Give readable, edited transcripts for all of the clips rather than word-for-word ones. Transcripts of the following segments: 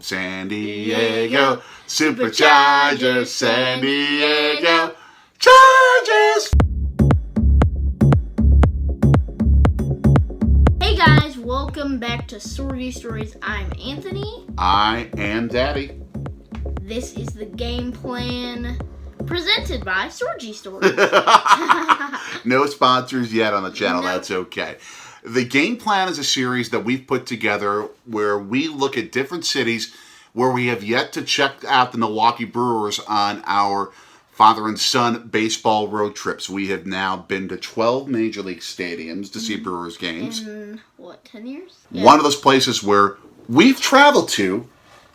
San Diego, Superchargers, San Diego, Chargers! Hey guys, welcome back to Sorgy Stories. I'm Anthony. I am Daddy. This is the game plan presented by Sorgy Stories. No sponsors yet on the channel, No. That's okay. The game plan is a series that we've put together where we look at different cities where we have yet to check out the Milwaukee Brewers on our father and son baseball road trips. We have now been to 12 major league stadiums to see Brewers games. In, 10 years? One of those places where we've traveled to,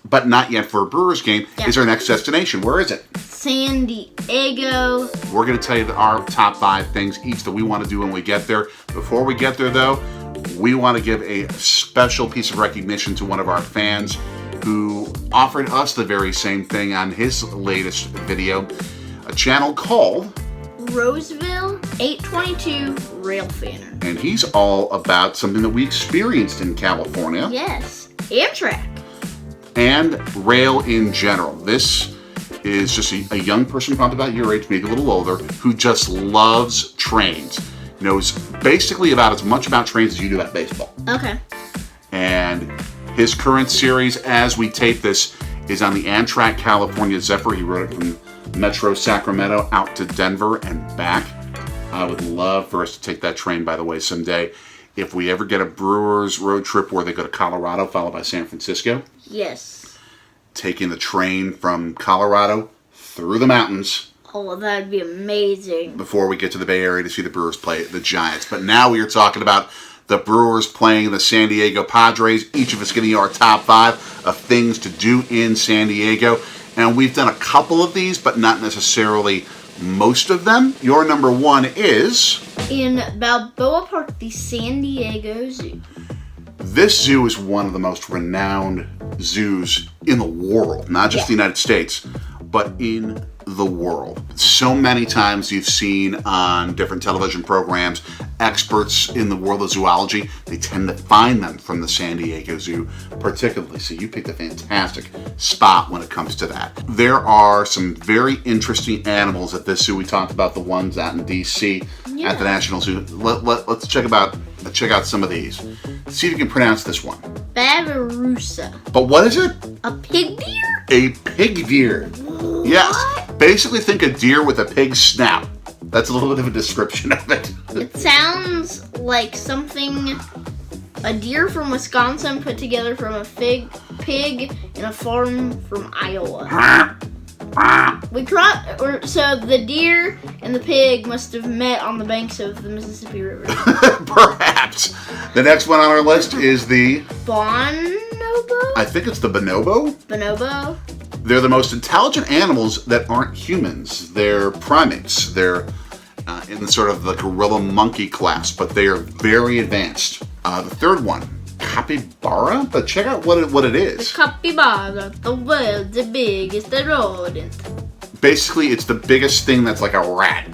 but not yet for a Brewers game, is our next destination. Where is it? San Diego. We're going to tell you our top 5 things each that we want to do when we get there. Before we get there, though, we want to give a special piece of recognition to one of our fans who offered us the very same thing on his latest video, a channel called Roseville 822 Railfanner. And he's all about something that we experienced in California. Yes, Amtrak. And rail in general. This is just a young person, probably about your age, maybe a little older, who just loves trains. Knows basically about as much about trains as you do about baseball. Okay. And his current series, as we tape this, is on the Amtrak California Zephyr. He wrote it from Metro Sacramento out to Denver and back. I would love for us to take that train, by the way, someday. If we ever get a Brewers road trip where they go to Colorado, followed by San Francisco. Yes. Taking the train from Colorado through the mountains. Oh, that'd be amazing. Before we get to the Bay Area to see the Brewers play the Giants. But now we are talking about the Brewers playing the San Diego Padres. Each of us giving you our top 5 of things to do in San Diego. And we've done a couple of these, but not necessarily most of them. Your number 1 is In Balboa Park, the San Diego Zoo. This zoo is one of the most renowned zoos in the world. Not just the United States, but in the world. So many times you've seen on different television programs, experts in the world of zoology, they tend to find them from the San Diego Zoo particularly. So you picked a fantastic spot when it comes to that. There are some very interesting animals at this zoo. We talked about the ones out in DC at the National Zoo. Let's check out some of these. See if you can pronounce this one. Babirusa. But what is it? A pig deer? A pig deer. What? Yes. Basically think a deer with a pig snout. That's a little bit of a description of it. It sounds like something a deer from Wisconsin put together from a pig in a farm from Iowa. So the deer and the pig must have met on the banks of the Mississippi River. Perhaps. The next one on our list is the Bonobo? I think it's the bonobo. Bonobo? They're the most intelligent animals that aren't humans. They're primates. They're in sort of the gorilla monkey class, but they are very advanced. The third one, capybara, but check out what it is. The capybara, the world's the biggest rodent. Basically, it's the biggest thing that's like a rat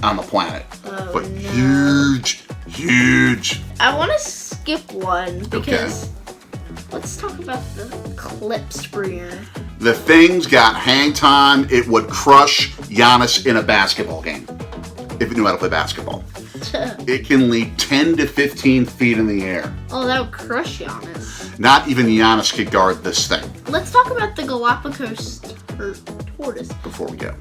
on the planet. Oh, but no. huge. I want to skip one because let's talk about the clip springer. The thing's got hang time. It would crush Giannis in a basketball game if it knew how to play basketball. It can leap 10 to 15 feet in the air. Oh, that would crush Giannis. Not even Giannis could guard this thing. Let's talk about the Galapagos tortoise. Before we go.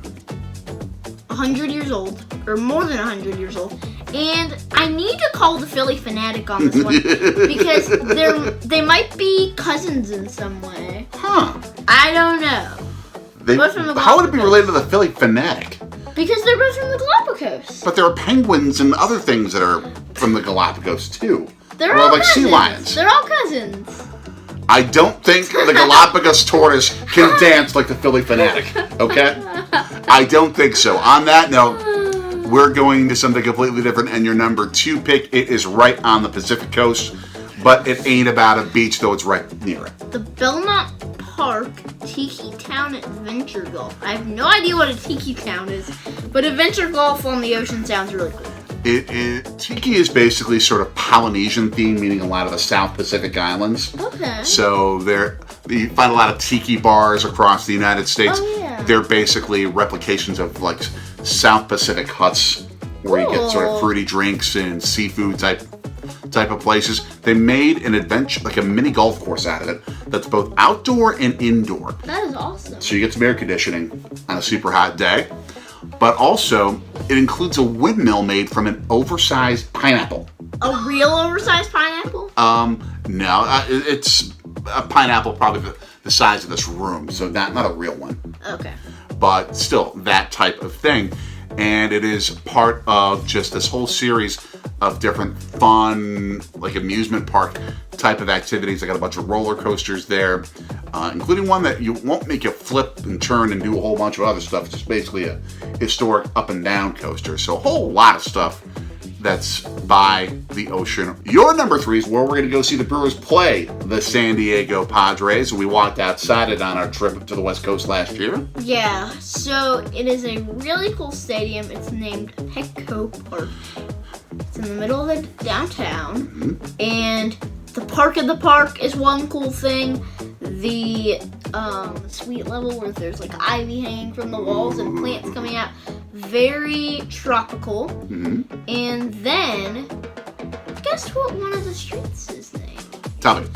100 years old, or more than 100 years old. And I need to call the Philly Fanatic on this one because they might be cousins in some way. Huh. I don't know. How would it be related to the Philly Fanatic? Because they're both from the Galapagos. But there are penguins and other things that are from the Galapagos too. They're all like cousins. Sea lions. They're all cousins. I don't think the Galapagos tortoise can dance like the Philly Fanatic, okay? I don't think so. On that note, we're going to something completely different, and your number 2 pick, it is right on the Pacific coast, but it ain't about a beach, though it's right near it. The Belmont Park Tiki Town Adventure Golf. I have no idea what a Tiki Town is, but adventure golf on the ocean sounds really cool. Tiki is basically sort of Polynesian themed, meaning a lot of the South Pacific Islands. Okay. So You find a lot of tiki bars across the United States. Oh, yeah. They're basically replications of like South Pacific huts where you get sort of fruity drinks and seafood type of places. They made an adventure, like a mini golf course out of it that's both outdoor and indoor. That is awesome. So you get some air conditioning on a super hot day, but also it includes a windmill made from an oversized pineapple. A real oversized pineapple? No, it's a pineapple probably the size of this room, so not a real one. Okay. But still, that type of thing. And it is part of just this whole series of different fun, like amusement park type of activities. I got a bunch of roller coasters there, including one that won't make you flip and turn and do a whole bunch of other stuff. It's just basically a historic up and down coaster. So a whole lot of stuff that's by the ocean. Your number 3 is where we're going to go see the Brewers play the San Diego Padres. We walked outside it on our trip to the West Coast last year. Yeah, so it is a really cool stadium. It's named Petco Park. It's in the middle of the downtown. And the park of the park is one cool thing. The suite level where there's like ivy hanging from the walls and plants coming out. Very tropical. And then, guess what one of the streets is named? Tell me.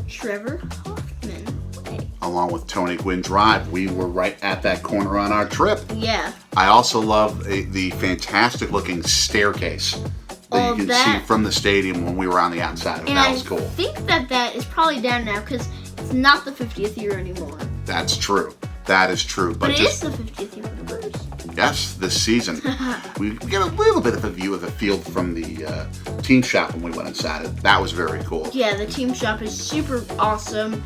Trevor Hoffman Way. Along with Tony Gwynn Drive, we were right at that corner on our trip. Yeah. I also love the fantastic looking staircase that you can see from the stadium when we were on the outside. And that was cool. I think that is probably down now because it's not the 50th year anymore. That's true. That is true. But it is the 50th year for the Brewers. Yes, this season. We get a little bit of a view of the field from the team shop when we went inside it. That was very cool. Yeah, the team shop is super awesome.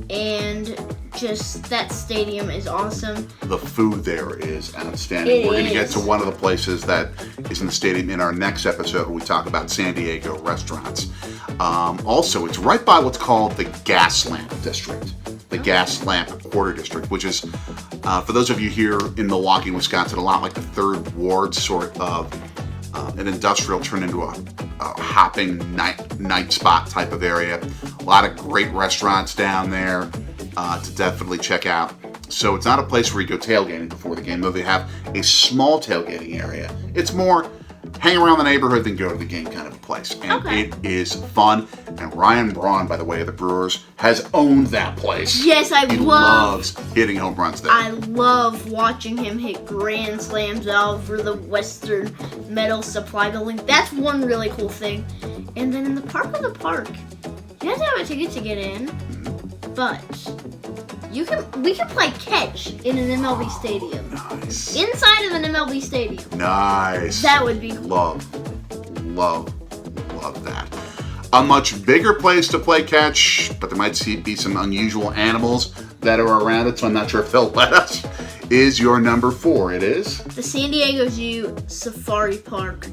And just that stadium is awesome. The food there is outstanding. We're going to get to one of the places that is in the stadium in our next episode when we talk about San Diego restaurants. Also, it's right by what's called the Gas Lamp District. The Gas Lamp Quarter District, which is, for those of you here in Milwaukee, Wisconsin, a lot like the Third Ward sort of an industrial turned into a hopping night spot type of area. A lot of great restaurants down there to definitely check out. So it's not a place where you go tailgating before the game, though they have a small tailgating area. It's more hang around the neighborhood than go to the game kind of a place. And it is fun. And Ryan Braun, by the way, of the Brewers, has owned that place. Yes, He loves hitting home runs there. I love watching him hit grand slams over the Western Metal Supply Building. That's one really cool thing. And then in the park of the park, you have to have a ticket to get in, but we can play catch in an MLB stadium. Nice. Inside of an MLB stadium. Nice. That would be cool. Love that. A much bigger place to play catch, but there might be some unusual animals that are around it, so I'm not sure if they'll let us, is your number 4. It is? The San Diego Zoo Safari Park.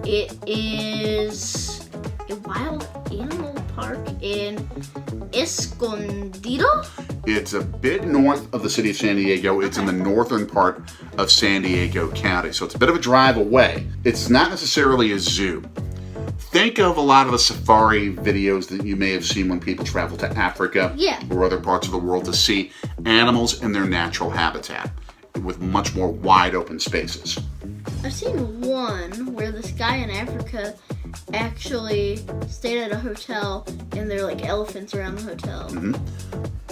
It is a wild animal park in Escondido. It's a bit north of the city of San Diego. It's in the northern part of San Diego County, so it's a bit of a drive away. It's not necessarily a zoo. Think of a lot of the safari videos that you may have seen when people travel to Africa or other parts of the world to see animals in their natural habitat with much more wide open spaces. I've seen one where this guy in Africa actually stayed at a hotel and there are like elephants around the hotel.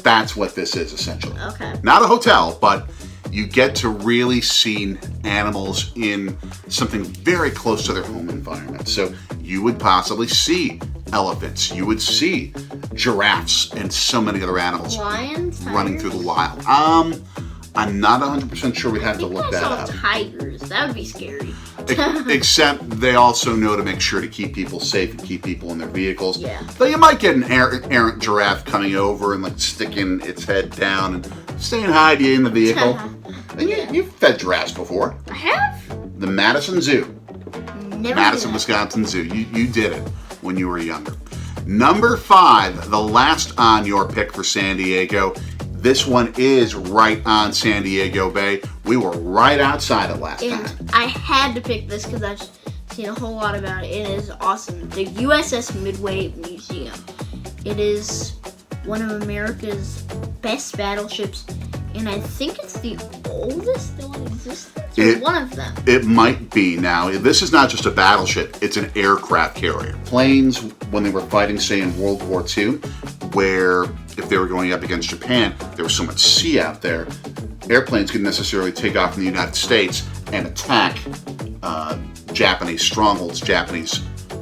That's what this is essentially. Okay. Not a hotel, but you get to really see animals in something very close to their home environment. So you would possibly see elephants, you would see giraffes, and so many other animals Lions, running through the wild. I'm not 100% sure. We'd have to look that up. Tigers. That would be scary. Except they also know to make sure to keep people safe and keep people in their vehicles. Yeah. Though you might get an errant giraffe coming over and like sticking its head down and saying hi to you in the vehicle. And you've fed giraffes before. I have? The Madison Zoo. Madison, Wisconsin Zoo. You did it when you were younger. Number 5, the last on your pick for San Diego. This one is right on San Diego Bay. We were right outside it last time. I had to pick this because I've seen a whole lot about it. It is awesome. The USS Midway Museum. It is one of America's best battleships, and I think it's the oldest still in existence. One of them. It might be. Now, this is not just a battleship, it's an aircraft carrier. Planes, when they were fighting, say, in World War II, where if they were going up against Japan, there was so much sea out there, airplanes couldn't necessarily take off in the United States and attack Japanese strongholds, Japanese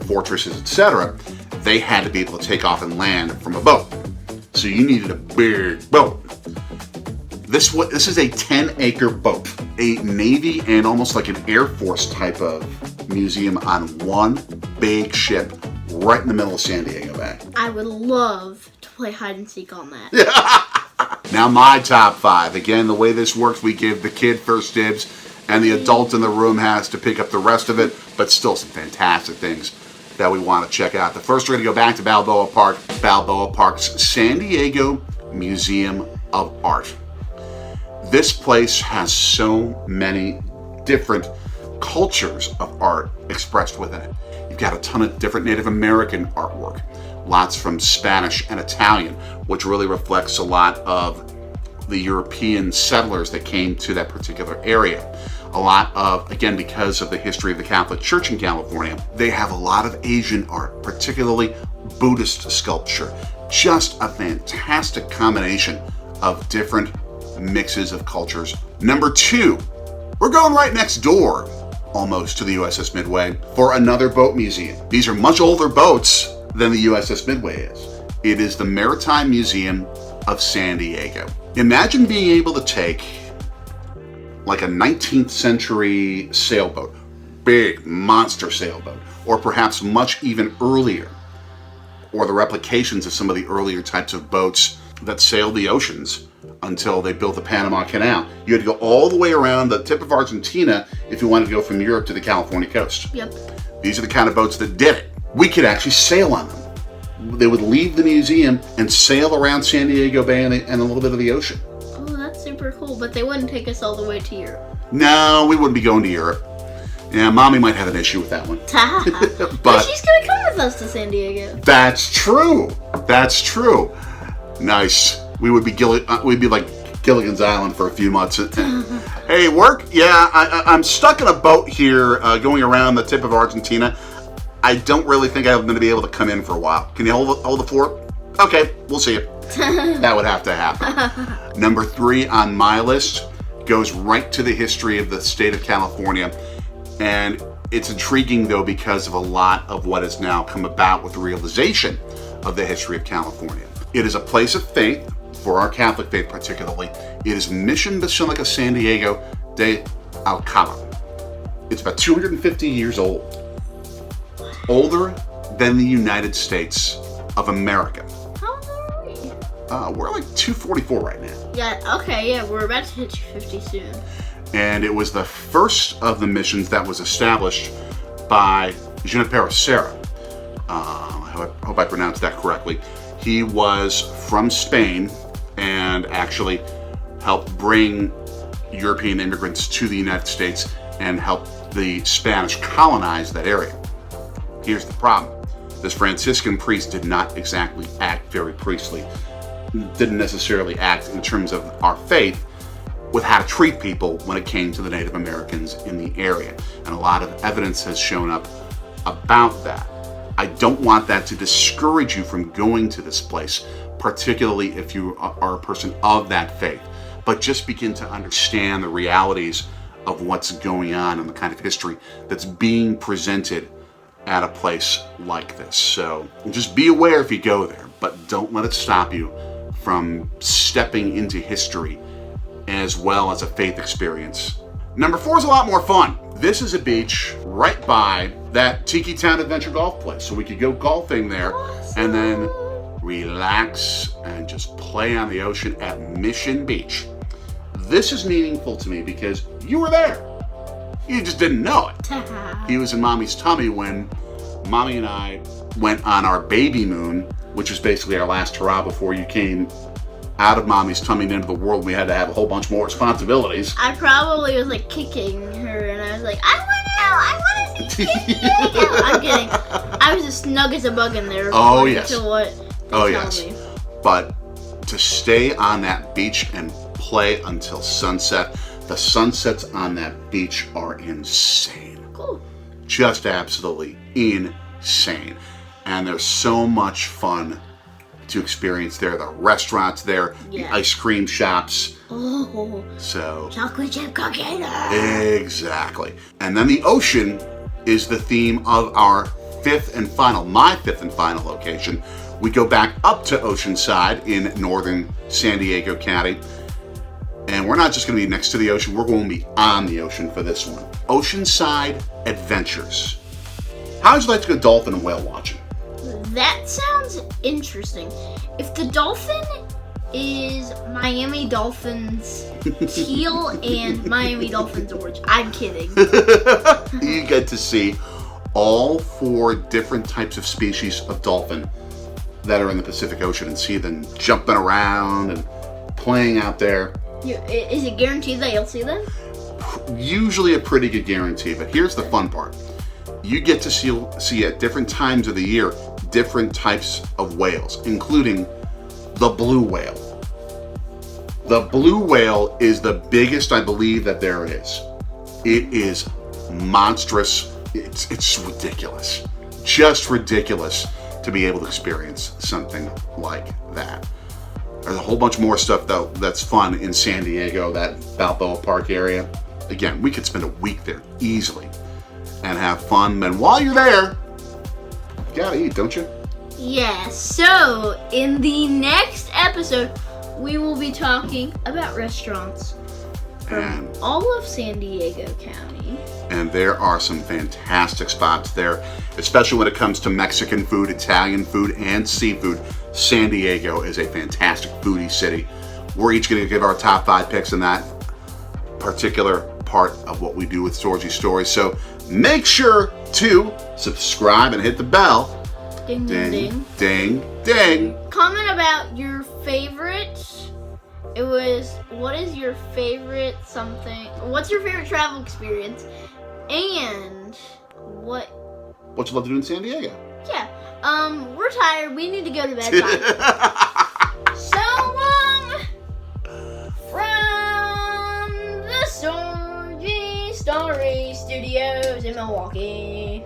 fortresses, etc. They had to be able to take off and land from a boat. So you needed a big boat. This is a 10-acre boat, a Navy and almost like an Air Force type of museum on one big ship right in the middle of San Diego Bay. I would love to play hide and seek on that. Now my top 5. Again, the way this works, we give the kid first dibs, and the adult in the room has to pick up the rest of it, but still some fantastic things that we want to check out. The first, we're going to go back to Balboa Park. Balboa Park's San Diego Museum of Art. This place has so many different cultures of art expressed within it. You've got a ton of different Native American artwork, lots from Spanish and Italian, which really reflects a lot of the European settlers that came to that particular area. A lot of, again, because of the history of the Catholic Church in California, they have a lot of Asian art, particularly Buddhist sculpture. Just a fantastic combination of different mixes of cultures. Number 2, we're going right next door, almost, to the USS Midway for another boat museum. These are much older boats than the USS Midway is. It is the Maritime Museum of San Diego. Imagine being able to take like a 19th century sailboat, big monster sailboat, or perhaps much even earlier, or the replications of some of the earlier types of boats that sailed the oceans until they built the Panama Canal. You had to go all the way around the tip of Argentina if you wanted to go from Europe to the California coast. Yep. These are the kind of boats that did it. We could actually sail on them. They would leave the museum and sail around San Diego Bay and a little bit of the ocean. Oh, that's super cool, but they wouldn't take us all the way to Europe. No, we wouldn't be going to Europe. Yeah, Mommy might have an issue with that one. But she's going to come with us to San Diego. That's true. That's true. Nice. We would be we'd be like Gilligan's Island for a few months. Hey, work? Yeah, I'm stuck in a boat here going around the tip of Argentina. I don't really think I'm going to be able to come in for a while. Can you hold the fort? Okay, we'll see you. That would have to happen. Number 3 on my list goes right to the history of the state of California. And it's intriguing, though, because of a lot of what has now come about with the realization of the history of California. It is a place of faith, for our Catholic faith particularly. It is Mission Basilica San Diego de Alcala. It's about 250 years old. Older than the United States of America. How old are we? We're like 244 right now. Yeah, okay, yeah, we're about to hit 250 soon. And it was the first of the missions that was established by Junipero Serra. I hope I pronounced that correctly. He was from Spain and actually helped bring European immigrants to the United States and helped the Spanish colonize that area. Here's the problem. This Franciscan priest did not exactly act very priestly, didn't necessarily act in terms of our faith with how to treat people when it came to the Native Americans in the area. And a lot of evidence has shown up about that. I don't want that to discourage you from going to this place, particularly if you are a person of that faith. But just begin to understand the realities of what's going on and the kind of history that's being presented at a place like this. So just be aware if you go there, but don't let it stop you from stepping into history as well as a faith experience. Number 4 is a lot more fun. This is a beach right by that Tiki Town Adventure golf place. So we could go golfing there and then relax and just play on the ocean at Mission Beach. This is meaningful to me because you were there. You just didn't know it. He was in Mommy's tummy when Mommy and I went on our baby moon, which was basically our last hurrah before you came out of Mommy's tummy and into the world. We had to have a whole bunch more responsibilities. I probably was like kicking her and I was like, I want to see San Diego. I'm kidding. I was as snug as a bug in there. Oh, yes. To what oh, yes. me. but to stay on that beach and play until sunset, the sunsets on that beach are insane. Cool. Just absolutely insane. And there's so much fun to experience there. The restaurants there, the ice cream shops. Oh, so chocolate chip cookie. Exactly. And then the ocean is the theme of our my fifth and final location. We go back up to Oceanside in northern San Diego County. And we're not just going to be next to the ocean, we're going to be on the ocean for this one. Oceanside Adventures. How would you like to go dolphin and whale watching? That sounds interesting. If the dolphin is Miami Dolphins teal and Miami Dolphins orange, I'm kidding. You get to see all 4 different types of species of dolphin that are in the Pacific Ocean and see them jumping around and playing out there. Is it guaranteed that you'll see them? Usually a pretty good guarantee, but here's the fun part. You get to see at different times of the year different types of whales, including the blue whale. The blue whale is the biggest, I believe, that there is. It is monstrous. It's ridiculous. Just ridiculous to be able to experience something like that. There's a whole bunch more stuff, though, that's fun in San Diego, that Balboa Park area. Again, we could spend a week there easily and have fun. And while you're there, you gotta eat, don't you? Yeah, so in the next episode, we will be talking about restaurants from all of San Diego County. And there are some fantastic spots there, especially when it comes to Mexican food, Italian food, and seafood. San Diego is a fantastic foodie city. We're each going to give our top 5 picks in that particular part of what we do with Storzy Stories. So make sure to subscribe and hit the bell. Ding, ding, ding. Ding, ding. Comment about your favorite. It was, what is your favorite something? What's your favorite travel experience? And what you love to do in San Diego? Yeah. We're tired. We need to go to bed. Bye. So long from the Story Studios in Milwaukee.